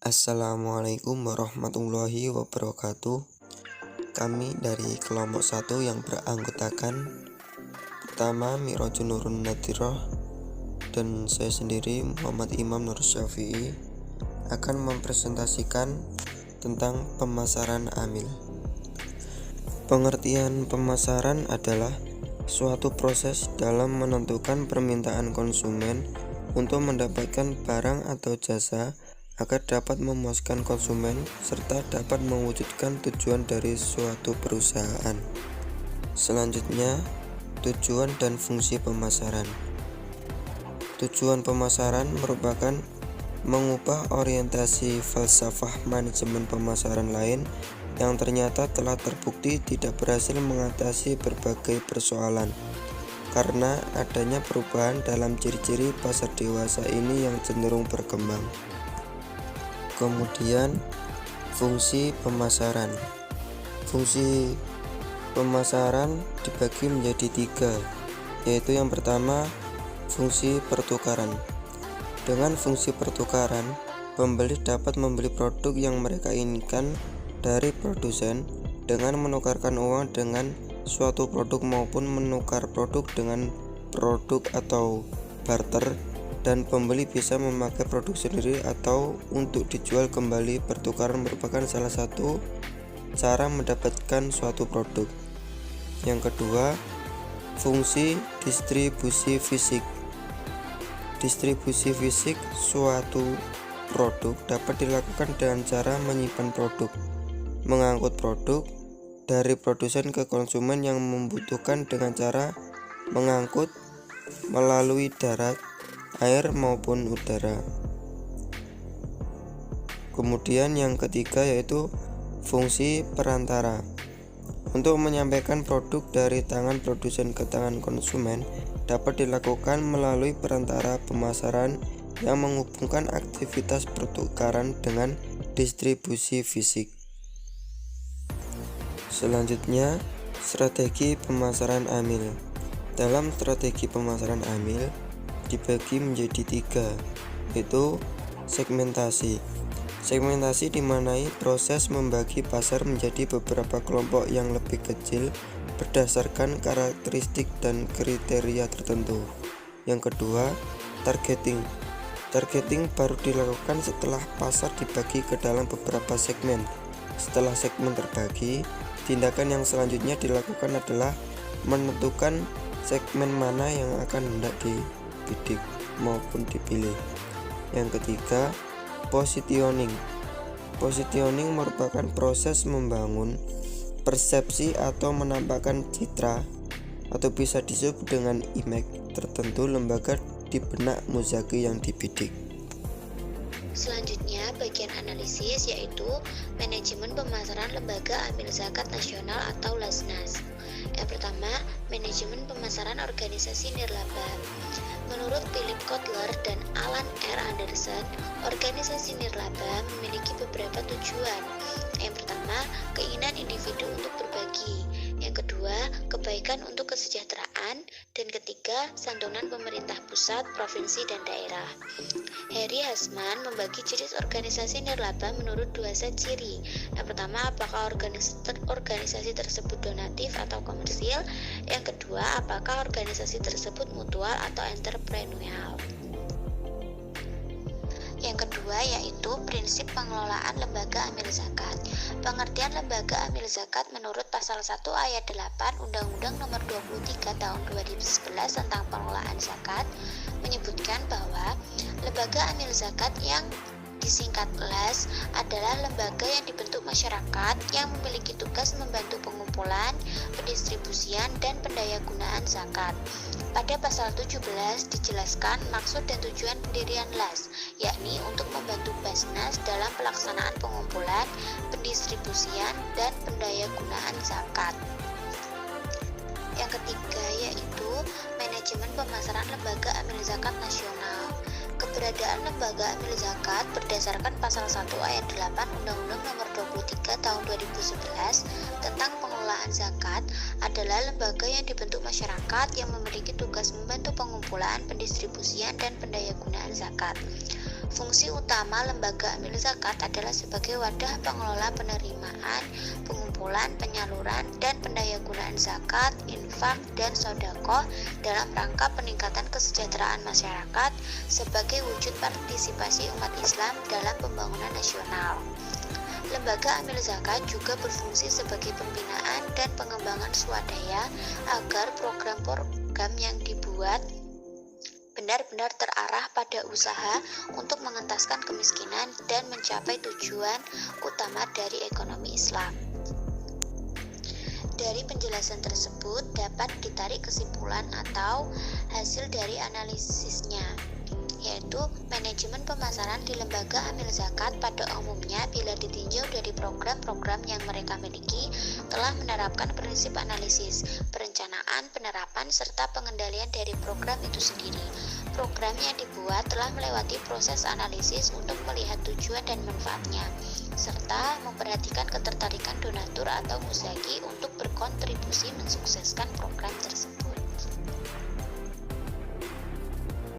Assalamualaikum warahmatullahi wabarakatuh. Kami dari kelompok 1 yang beranggotakan pertama Mirojun Nurun Nadiroh dan saya sendiri Muhammad Imam Nur Syafi'i akan mempresentasikan tentang pemasaran amil. Pengertian pemasaran adalah suatu proses dalam menentukan permintaan konsumen untuk mendapatkan barang atau jasa agar dapat memuaskan konsumen serta dapat mewujudkan tujuan dari suatu perusahaan. Selanjutnya, tujuan dan fungsi pemasaran. Tujuan pemasaran merupakan mengubah orientasi falsafah manajemen pemasaran lain yang ternyata telah terbukti tidak berhasil mengatasi berbagai persoalan karena adanya perubahan dalam ciri-ciri pasar dewasa ini yang cenderung berkembang. Kemudian, fungsi pemasaran. Fungsi pemasaran dibagi menjadi 3, yaitu yang pertama, fungsi pertukaran. Dengan fungsi pertukaran, pembeli dapat membeli produk yang mereka inginkan dari produsen dengan menukarkan uang dengan suatu produk maupun menukar produk dengan produk atau barter, dan pembeli bisa memakai produk sendiri atau untuk dijual kembali. Pertukaran merupakan salah satu cara mendapatkan suatu produk. Yang kedua, fungsi distribusi fisik. Distribusi fisik suatu produk dapat dilakukan dengan cara menyimpan produk, mengangkut produk dari produsen ke konsumen yang membutuhkan dengan cara mengangkut melalui darat, air maupun udara. Kemudian yang ketiga yaitu fungsi perantara. Untuk menyampaikan produk dari tangan produsen ke tangan konsumen dapat dilakukan melalui perantara pemasaran yang menghubungkan aktivitas pertukaran dengan distribusi fisik. Selanjutnya, strategi pemasaran amil. Dalam strategi pemasaran amil dibagi menjadi 3, yaitu segmentasi. Segmentasi dimaknai proses membagi pasar menjadi beberapa kelompok yang lebih kecil berdasarkan karakteristik dan kriteria tertentu. Yang kedua, targeting. Targeting baru dilakukan setelah pasar dibagi ke dalam beberapa segmen. Setelah segmen terbagi, tindakan yang selanjutnya dilakukan adalah menentukan segmen mana yang akan hendak dibidik maupun dipilih. Yang ketiga, positioning. Positioning merupakan proses membangun persepsi atau menampakkan citra atau bisa disebut dengan image tertentu lembaga di benak muzaki yang dibidik. Selanjutnya, bagian analisis yaitu manajemen pemasaran lembaga amil zakat nasional atau Lasnas. Yang pertama, manajemen pemasaran organisasi nirlaba. Menurut Philip Kotler dan Alan R. Anderson, organisasi nirlaba memiliki beberapa tujuan. Yang pertama, keinginan individu untuk berbagi. Yang kedua, kebaikan untuk kesejahteraan. Dan ketiga, santunan pemerintah pusat, provinsi, dan daerah. Harry Hasman membagi ciri organisasi nirlaba menurut 2 set ciri. Yang pertama, apakah organisasi tersebut donatif atau komersil. Yang kedua, apakah organisasi tersebut mutual atau entrepreneurial. Yang kedua yaitu prinsip pengelolaan lembaga amil zakat. Pengertian lembaga amil zakat menurut pasal 1 ayat 8 Undang-Undang Nomor 23 Tahun 2011 tentang pengelolaan zakat menyebutkan bahwa lembaga amil zakat yang disingkat LAS adalah lembaga yang dibentuk masyarakat yang memiliki tugas membantu pengumpulan, pendistribusian, dan pendayagunaan zakat. Pada pasal 17 dijelaskan maksud dan tujuan pendirian LAS, yakni untuk membantu Basnas dalam pelaksanaan pengumpulan, pendistribusian, dan pendayagunaan zakat. Yang ketiga yaitu manajemen pemasaran lembaga amil zakat nasional. Keberadaan lembaga amil zakat berdasarkan pasal 1 ayat 8 Undang-Undang Nomor 23 Tahun 2011 tentang pengelolaan zakat adalah lembaga yang dibentuk masyarakat yang memiliki tugas membantu pengumpulan, pendistribusian, dan pendayagunaan zakat. Fungsi utama lembaga amil zakat adalah sebagai wadah pengelola penerimaan, pengumpulan, penyaluran, dan pendayagunaan zakat, infak, dan sedekah dalam rangka peningkatan kesejahteraan masyarakat sebagai wujud partisipasi umat Islam dalam pembangunan nasional. Lembaga amil zakat juga berfungsi sebagai pembinaan dan pengembangan swadaya agar program-program yang dibuat benar-benar terarah pada usaha untuk mengentaskan kemiskinan dan mencapai tujuan utama dari ekonomi Islam. Dari penjelasan tersebut dapat ditarik kesimpulan atau hasil dari analisisnya, yaitu manajemen pemasaran di lembaga amil zakat pada umumnya bila ditinjau dari program-program yang mereka miliki telah menerapkan prinsip analisis, perencanaan, penerapan, serta pengendalian dari program itu sendiri. Program yang dibuat telah melewati proses analisis untuk melihat tujuan dan manfaatnya, serta memperhatikan ketertarikan donatur atau muzaki untuk berkontribusi mensukseskan program tersebut.